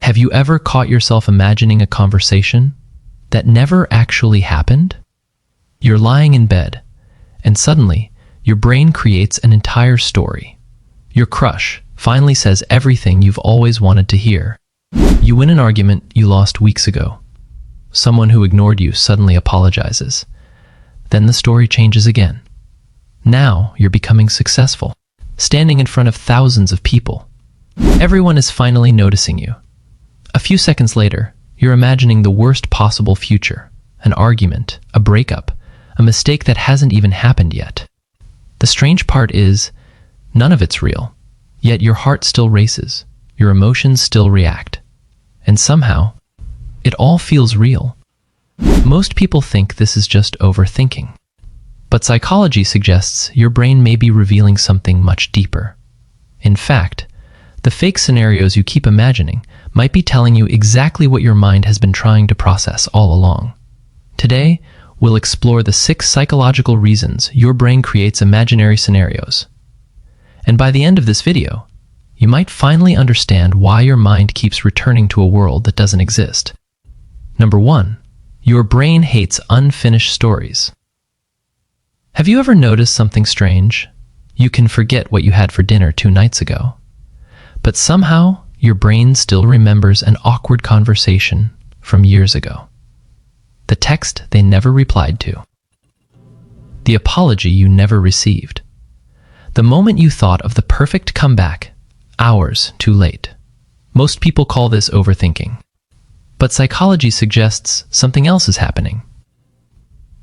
Have you ever caught yourself imagining a conversation that never actually happened? You're lying in bed, and suddenly, your brain creates an entire story. Your crush finally says everything you've always wanted to hear. You win an argument you lost weeks ago. Someone who ignored you suddenly apologizes. Then the story changes again. Now you're becoming successful, standing in front of thousands of people. Everyone is finally noticing you. A few seconds later, you're imagining the worst possible future, an argument, a breakup, a mistake that hasn't even happened yet. The strange part is, none of it's real, yet your heart still races, your emotions still react, and somehow, it all feels real. Most people think this is just overthinking, but psychology suggests your brain may be revealing something much deeper. In fact, the fake scenarios you keep imagining might be telling you exactly what your mind has been trying to process all along. Today, we'll explore the 6 psychological reasons your brain creates imaginary scenarios. And by the end of this video, you might finally understand why your mind keeps returning to a world that doesn't exist. Number 1, your brain hates unfinished stories. Have you ever noticed something strange? You can forget what you had for dinner 2 nights ago, but somehow your brain still remembers an awkward conversation from years ago. The text they never replied to. The apology you never received. The moment you thought of the perfect comeback, hours too late. Most people call this overthinking. But psychology suggests something else is happening.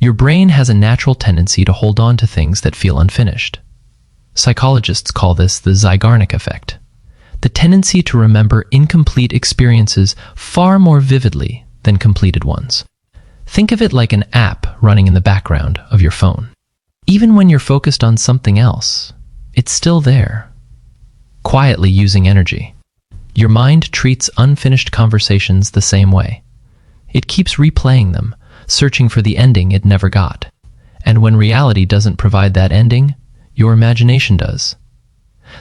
Your brain has a natural tendency to hold on to things that feel unfinished. Psychologists call this the Zeigarnik Effect, the tendency to remember incomplete experiences far more vividly than completed ones. Think of it like an app running in the background of your phone. Even when you're focused on something else, it's still there, quietly using energy. Your mind treats unfinished conversations the same way. It keeps replaying them, searching for the ending it never got. And when reality doesn't provide that ending, your imagination does.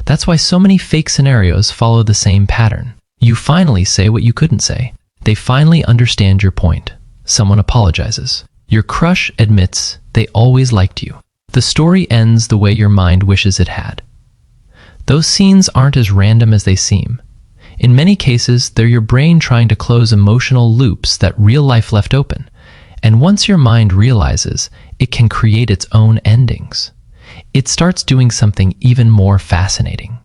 That's why so many fake scenarios follow the same pattern. You finally say what you couldn't say. They finally understand your point. Someone apologizes. Your crush admits they always liked you. The story ends the way your mind wishes it had. Those scenes aren't as random as they seem. In many cases, they're your brain trying to close emotional loops that real life left open. And once your mind realizes, it can create its own endings. It starts doing something even more fascinating.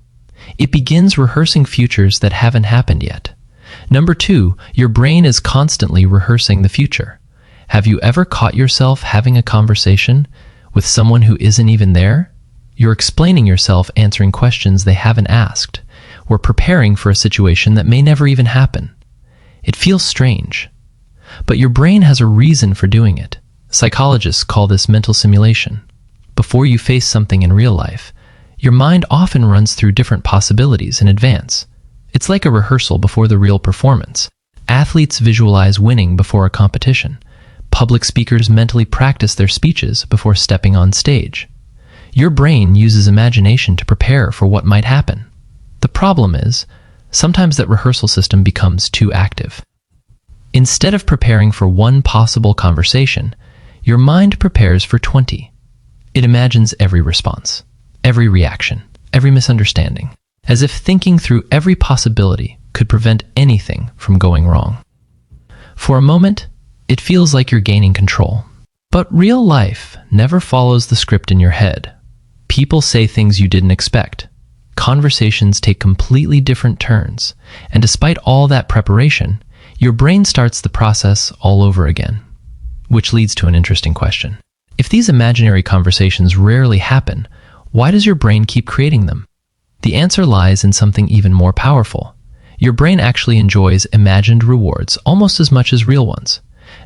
It begins rehearsing futures that haven't happened yet. Number 2, your brain is constantly rehearsing the future. Have you ever caught yourself having a conversation with someone who isn't even there? You're explaining yourself, answering questions they haven't asked, or preparing for a situation that may never even happen. It feels strange, but your brain has a reason for doing it. Psychologists call this mental simulation. Before you face something in real life, your mind often runs through different possibilities in advance. It's like a rehearsal before the real performance. Athletes visualize winning before a competition. Public speakers mentally practice their speeches before stepping on stage. Your brain uses imagination to prepare for what might happen. The problem is, sometimes that rehearsal system becomes too active. Instead of preparing for one possible conversation, your mind prepares for 20. It imagines every response, every reaction, every misunderstanding, as if thinking through every possibility could prevent anything from going wrong. For a moment, it feels like you're gaining control. But real life never follows the script in your head. People say things you didn't expect. Conversations take completely different turns, and despite all that preparation, your brain starts the process all over again. Which leads to an interesting question. If these imaginary conversations rarely happen, why does your brain keep creating them? The answer lies in something even more powerful. Your brain actually enjoys imagined rewards almost as much as real ones.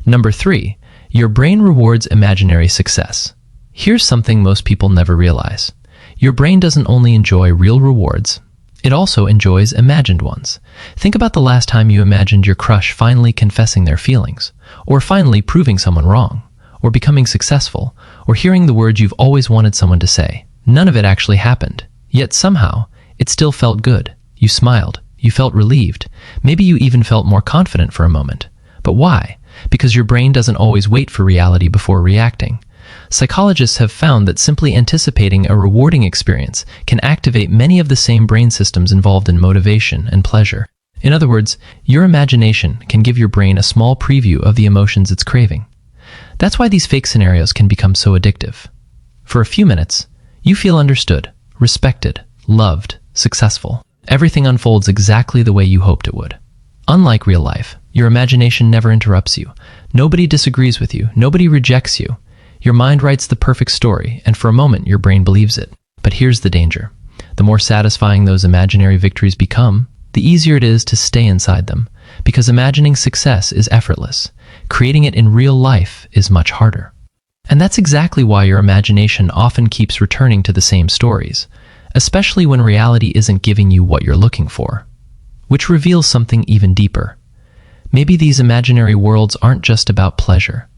Number 3, your brain rewards imaginary success. Here's something most people never realize. Your brain doesn't only enjoy real rewards, it also enjoys imagined ones. Think about the last time you imagined your crush finally confessing their feelings, or finally proving someone wrong, or becoming successful, or hearing the words you've always wanted someone to say. None of it actually happened, yet somehow, it still felt good. You smiled, You felt relieved. Maybe you even felt more confident for a moment. But why? Because your brain doesn't always wait for reality before reacting. Psychologists have found that simply anticipating a rewarding experience can activate many of the same brain systems involved in motivation and pleasure. In other words, your imagination can give your brain a small preview of the emotions it's craving. That's why these fake scenarios can become so addictive. For a few minutes, you feel understood, respected, loved, successful. Everything unfolds exactly the way you hoped it would. Unlike real life, your imagination never interrupts you. Nobody disagrees with you. Nobody rejects you. Your mind writes the perfect story, and for a moment, your brain believes it. But here's the danger. The more satisfying those imaginary victories become, the easier it is to stay inside them, because imagining success is effortless. Creating it in real life is much harder. And that's exactly why your imagination often keeps returning to the same stories, especially when reality isn't giving you what you're looking for, which reveals something even deeper. Maybe these imaginary worlds aren't just about pleasure.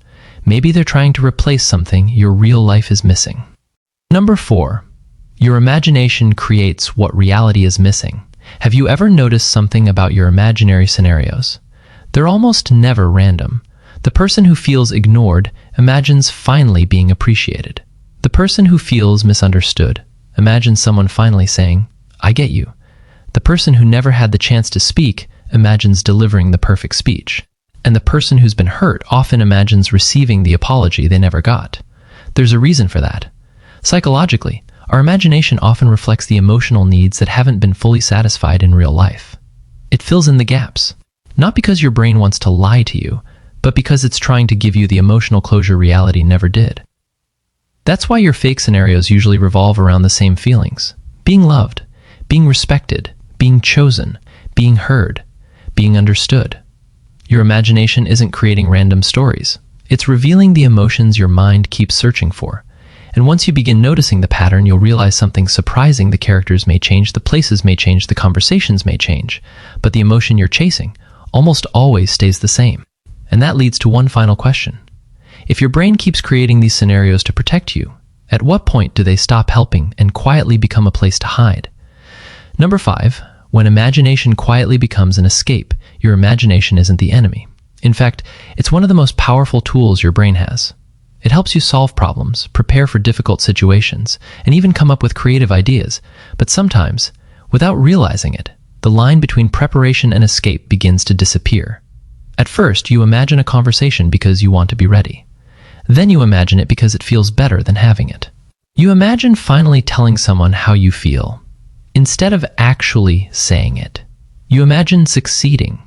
Maybe they're trying to replace something your real life is missing. Number 4, your imagination creates what reality is missing. Have you ever noticed something about your imaginary scenarios? They're almost never random. The person who feels ignored imagines finally being appreciated. The person who feels misunderstood imagines someone finally saying, "I get you." The person who never had the chance to speak imagines delivering the perfect speech. And the person who's been hurt often imagines receiving the apology they never got. There's a reason for that. Psychologically, our imagination often reflects the emotional needs that haven't been fully satisfied in real life. It fills in the gaps, not because your brain wants to lie to you, but because it's trying to give you the emotional closure reality never did. That's why your fake scenarios usually revolve around the same feelings: being loved, being respected, being chosen, being heard, being understood. Your imagination isn't creating random stories. It's revealing the emotions your mind keeps searching for. And once you begin noticing the pattern, you'll realize something surprising. The characters may change, the places may change, the conversations may change, but the emotion you're chasing almost always stays the same. And that leads to one final question. If your brain keeps creating these scenarios to protect you, at what point do they stop helping and quietly become a place to hide? Number 5, when imagination quietly becomes an escape, your imagination isn't the enemy. In fact, it's one of the most powerful tools your brain has. It helps you solve problems, prepare for difficult situations, and even come up with creative ideas. But sometimes, without realizing it, the line between preparation and escape begins to disappear. At first, you imagine a conversation because you want to be ready. Then you imagine it because it feels better than having it. You imagine finally telling someone how you feel, instead of actually saying it. You imagine succeeding.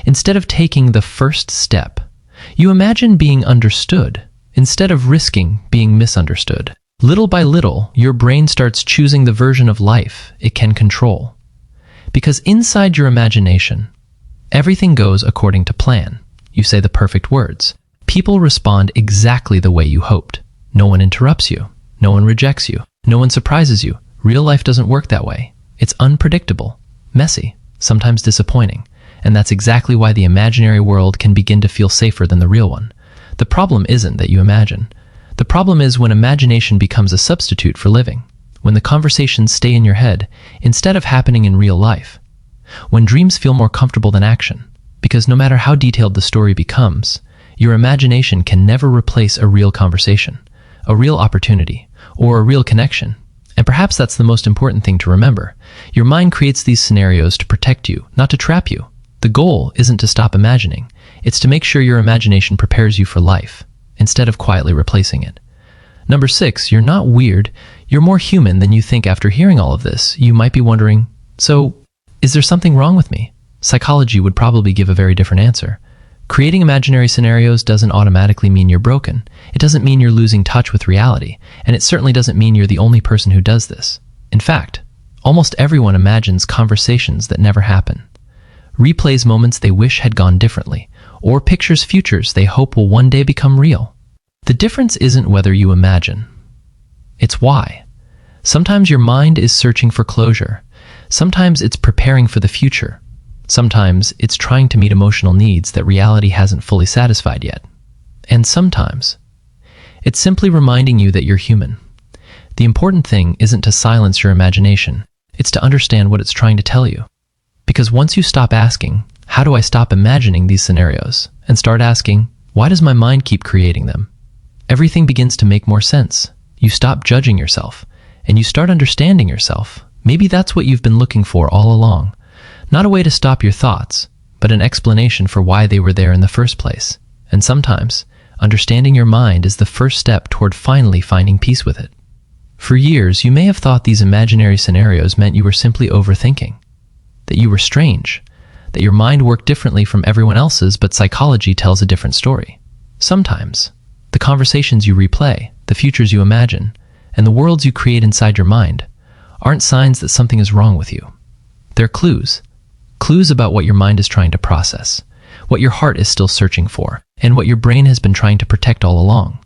Instead of taking the first step, you imagine being understood, instead of risking being misunderstood. Little by little, your brain starts choosing the version of life it can control. Because inside your imagination, everything goes according to plan. You say the perfect words. People respond exactly the way you hoped. No one interrupts you. No one rejects you. No one surprises you. Real life doesn't work that way. It's unpredictable, messy, sometimes disappointing. And that's exactly why the imaginary world can begin to feel safer than the real one. The problem isn't that you imagine. The problem is when imagination becomes a substitute for living. When the conversations stay in your head instead of happening in real life. When dreams feel more comfortable than action. Because no matter how detailed the story becomes, your imagination can never replace a real conversation, a real opportunity, or a real connection. And perhaps that's the most important thing to remember. Your mind creates these scenarios to protect you, not to trap you. The goal isn't to stop imagining. It's to make sure your imagination prepares you for life, instead of quietly replacing it. Number 6, you're not weird. You're more human than you think. After hearing all of this, you might be wondering, so is there something wrong with me? Psychology would probably give a very different answer. Creating imaginary scenarios doesn't automatically mean you're broken. It doesn't mean you're losing touch with reality, and it certainly doesn't mean you're the only person who does this. In fact, almost everyone imagines conversations that never happen, replays moments they wish had gone differently, or pictures futures they hope will one day become real. The difference isn't whether you imagine. It's why. Sometimes your mind is searching for closure. Sometimes it's preparing for the future. Sometimes it's trying to meet emotional needs that reality hasn't fully satisfied yet. And sometimes it's simply reminding you that you're human. The important thing isn't to silence your imagination. It's to understand what it's trying to tell you. Because once you stop asking, how do I stop imagining these scenarios, and start asking, why does my mind keep creating them? Everything begins to make more sense. You stop judging yourself, and you start understanding yourself. Maybe that's what you've been looking for all along. Not a way to stop your thoughts, but an explanation for why they were there in the first place. And sometimes, understanding your mind is the first step toward finally finding peace with it. For years, you may have thought these imaginary scenarios meant you were simply overthinking, that you were strange, that your mind worked differently from everyone else's, but psychology tells a different story. Sometimes, the conversations you replay, the futures you imagine, and the worlds you create inside your mind aren't signs that something is wrong with you. They're clues about what your mind is trying to process, what your heart is still searching for, and what your brain has been trying to protect all along.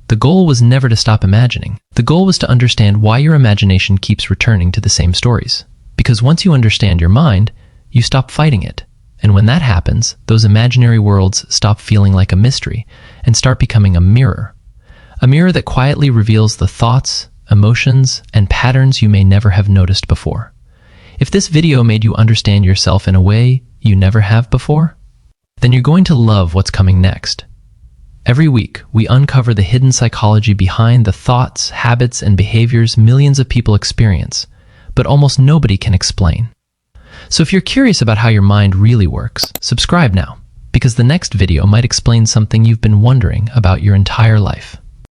The goal was never to stop imagining. The goal was to understand why your imagination keeps returning to the same stories. Because once you understand your mind, you stop fighting it. And when that happens, those imaginary worlds stop feeling like a mystery and start becoming a mirror. A mirror that quietly reveals the thoughts, emotions, and patterns you may never have noticed before. If this video made you understand yourself in a way you never have before, then you're going to love what's coming next. Every week, we uncover the hidden psychology behind the thoughts, habits, and behaviors millions of people experience, but almost nobody can explain. So if you're curious about how your mind really works, subscribe now, because the next video might explain something you've been wondering about your entire life.